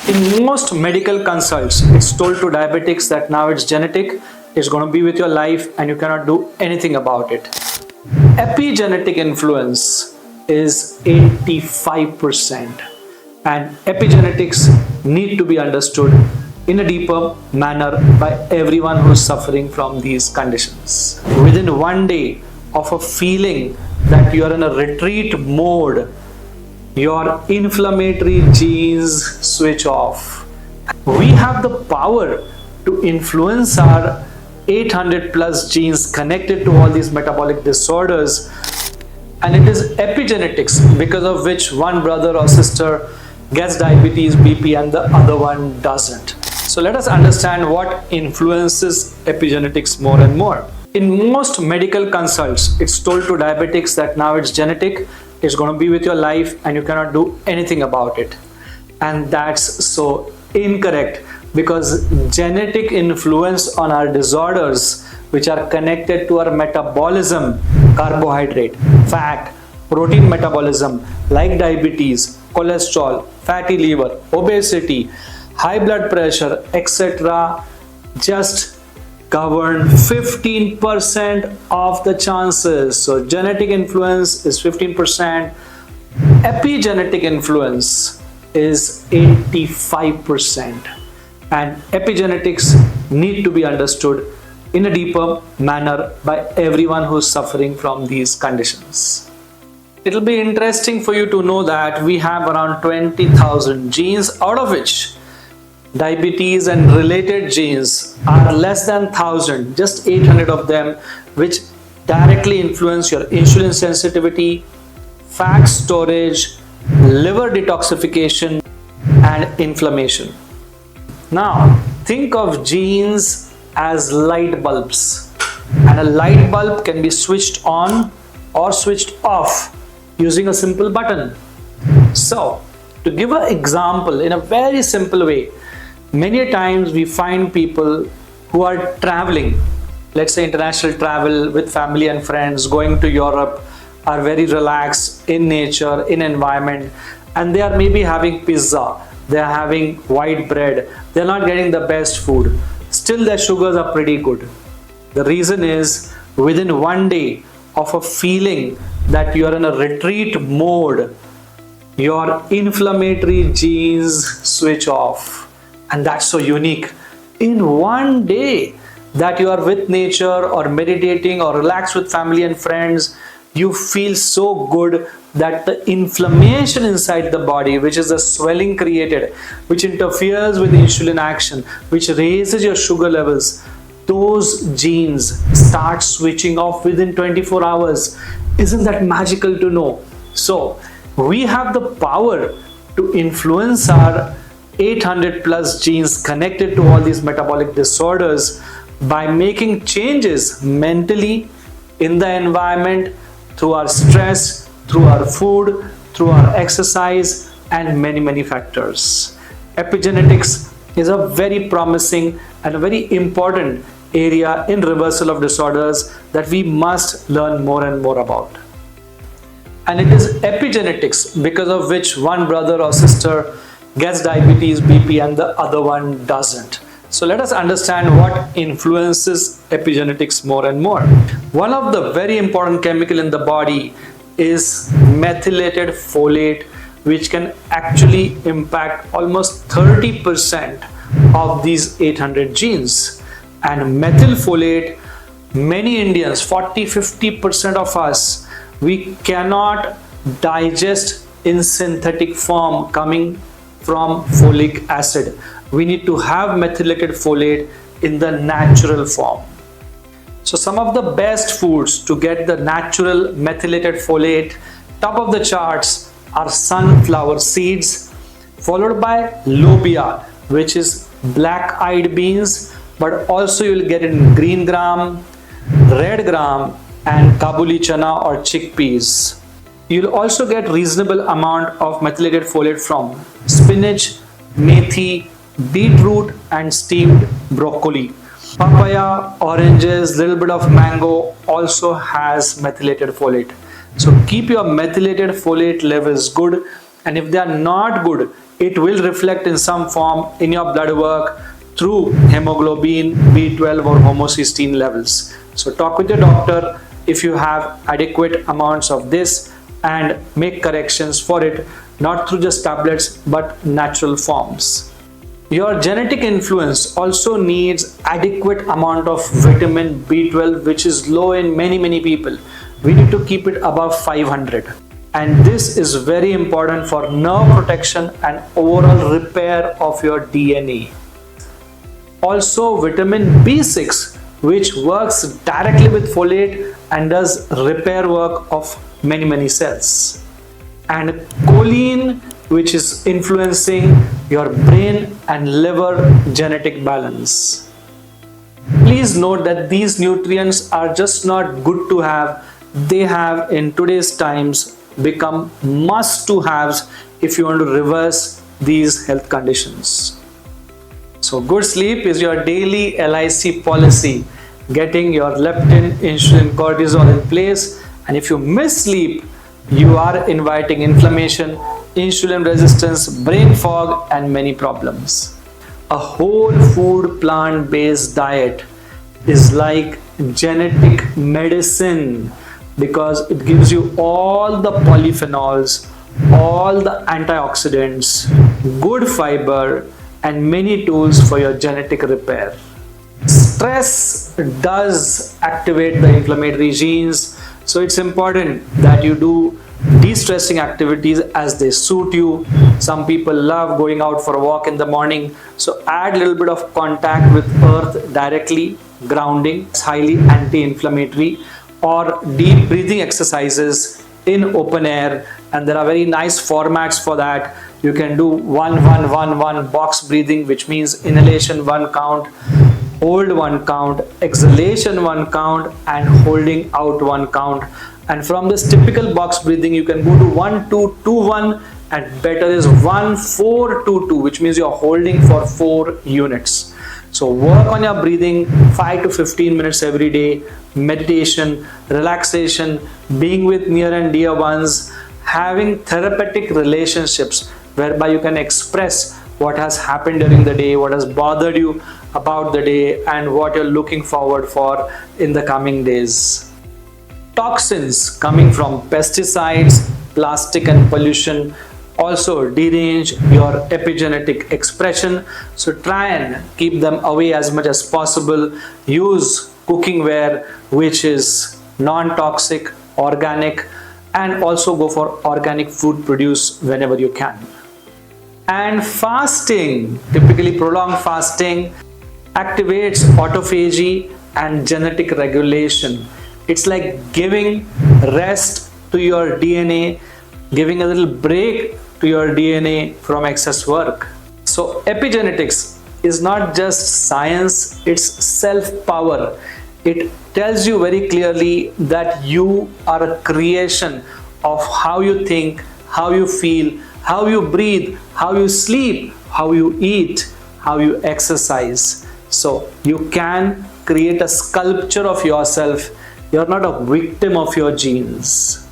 In most medical consults, it's told to diabetics that now it's genetic, it's going to be with your life and you cannot do anything about it. Epigenetic influence is 85%, and epigenetics need to be understood in a deeper manner by everyone who is suffering from these conditions. Within one day of a feeling that you are in a retreat mode, your inflammatory genes switch off. We have the power to influence our 800 plus genes connected to all these metabolic disorders, and it is epigenetics because of which one brother or sister gets diabetes, BP, and the other one doesn't. So let us understand what influences epigenetics more and more. In most medical consults, it's told to diabetics that now it's genetic, it's going to be with your life and you cannot do anything about it. And that's so incorrect, because genetic influence on our disorders which are connected to our metabolism, carbohydrate, fat, protein metabolism like diabetes, cholesterol, fatty liver, obesity, high blood pressure, etc., just govern 15% of the chances. So genetic influence is 15%, epigenetic influence is 85%, and epigenetics need to be understood in a deeper manner by everyone who is suffering from these conditions. It'll be interesting for you to know that we have around 20,000 genes, out of which diabetes and related genes are less than 1,000, just 800 of them, which directly influence your insulin sensitivity, fat storage, liver detoxification, and inflammation. Now, think of genes as light bulbs, and a light bulb can be switched on or switched off using a simple button. So, to give an example in a very simple way, many times we find people who are traveling, let's say international travel with family and friends, going to Europe, are very relaxed in nature, in environment, and they are maybe having pizza, they are having white bread, they are not getting the best food, still their sugars are pretty good. The reason is, within one day of a feeling that you are in a retreat mode, your inflammatory genes switch off. And that's so unique. In one day that you are with nature or meditating or relaxed with family and friends, you feel so good that the inflammation inside the body, which is the swelling created, which interferes with insulin action, which raises your sugar levels, those genes start switching off within 24 hours. Isn't that magical to know? So we have the power to influence our 800 plus genes connected to all these metabolic disorders by making changes mentally, in the environment, through our stress, through our food, through our exercise, and many factors. Epigenetics is a very promising and a very important area in reversal of disorders that we must learn more and more about. And it is epigenetics because of which one brother or sister gets diabetes, BP, and the other one doesn't. So let us understand what influences epigenetics more and more. One of the very important chemical in the body is methylated folate, which can actually impact almost 30% of these 800 genes. And methylfolate, many Indians, 40-50% of us, we cannot digest in synthetic form coming from folic acid. We need to have methylated folate in the natural form. So some of the best foods to get the natural methylated folate, top of the charts, are sunflower seeds, followed by lobia, which is black-eyed beans, but also you will get it in green gram, red gram, and Kabuli chana or chickpeas. You'll also get reasonable amount of methylated folate from spinach, methi, beetroot, and steamed broccoli. Papaya, oranges, little bit of mango also has methylated folate. So keep your methylated folate levels good, and if they are not good, it will reflect in some form in your blood work through hemoglobin, B12 or homocysteine levels. So talk with your doctor if you have adequate amounts of this and make corrections for it, not through just tablets but natural forms. Your genetic influence also needs adequate amount of vitamin B12, which is low in many people. We need to keep it above 500. And this is very important for nerve protection and overall repair of your DNA. Also vitamin B6, which works directly with folate and does repair work of many cells. And choline, which is influencing your brain and liver genetic balance. Please note that these nutrients are just not good to have, they have in today's times become must to haves if you want to reverse these health conditions. So good sleep is your daily LIC policy, getting your leptin, insulin, cortisol in place. And if you miss sleep, you are inviting inflammation, insulin resistance, brain fog and many problems. A whole food plant-based diet is like genetic medicine because it gives you all the polyphenols, all the antioxidants, good fiber and many tools for your genetic repair. Stress does activate the inflammatory genes, so it's important that you do de-stressing activities as they suit you. Some people love going out for a walk in the morning, so add a little bit of contact with earth directly, grounding. It's highly anti-inflammatory. Or deep breathing exercises in open air, and there are very nice formats for that. You can do 1-1-1-1 box breathing, which means inhalation 1 count, hold 1 count, exhalation 1 count and holding out 1 count. And from this typical box breathing you can go to 1-2-2-1, and better is 1-4-2-2, which means you're holding for 4 units. So work on your breathing 5 to 15 minutes every day, meditation, relaxation, being with near and dear ones, having therapeutic relationships whereby you can express what has happened during the day, what has bothered you about the day and what you're looking forward for in the coming days. Toxins coming from pesticides, plastic and pollution also derange your epigenetic expression, so try and keep them away as much as possible. Use cooking ware which is non-toxic, organic, and also go for organic food produce whenever you can. And fasting, typically prolonged fasting, activates autophagy and genetic regulation. It's like giving rest to your DNA, giving a little break to your DNA from excess work. So epigenetics is not just science, it's self-power. It tells you very clearly that you are a creation of how you think, how you feel, how you breathe, how you sleep, how you eat, how you exercise. So you can create a sculpture of yourself. You're not a victim of your genes.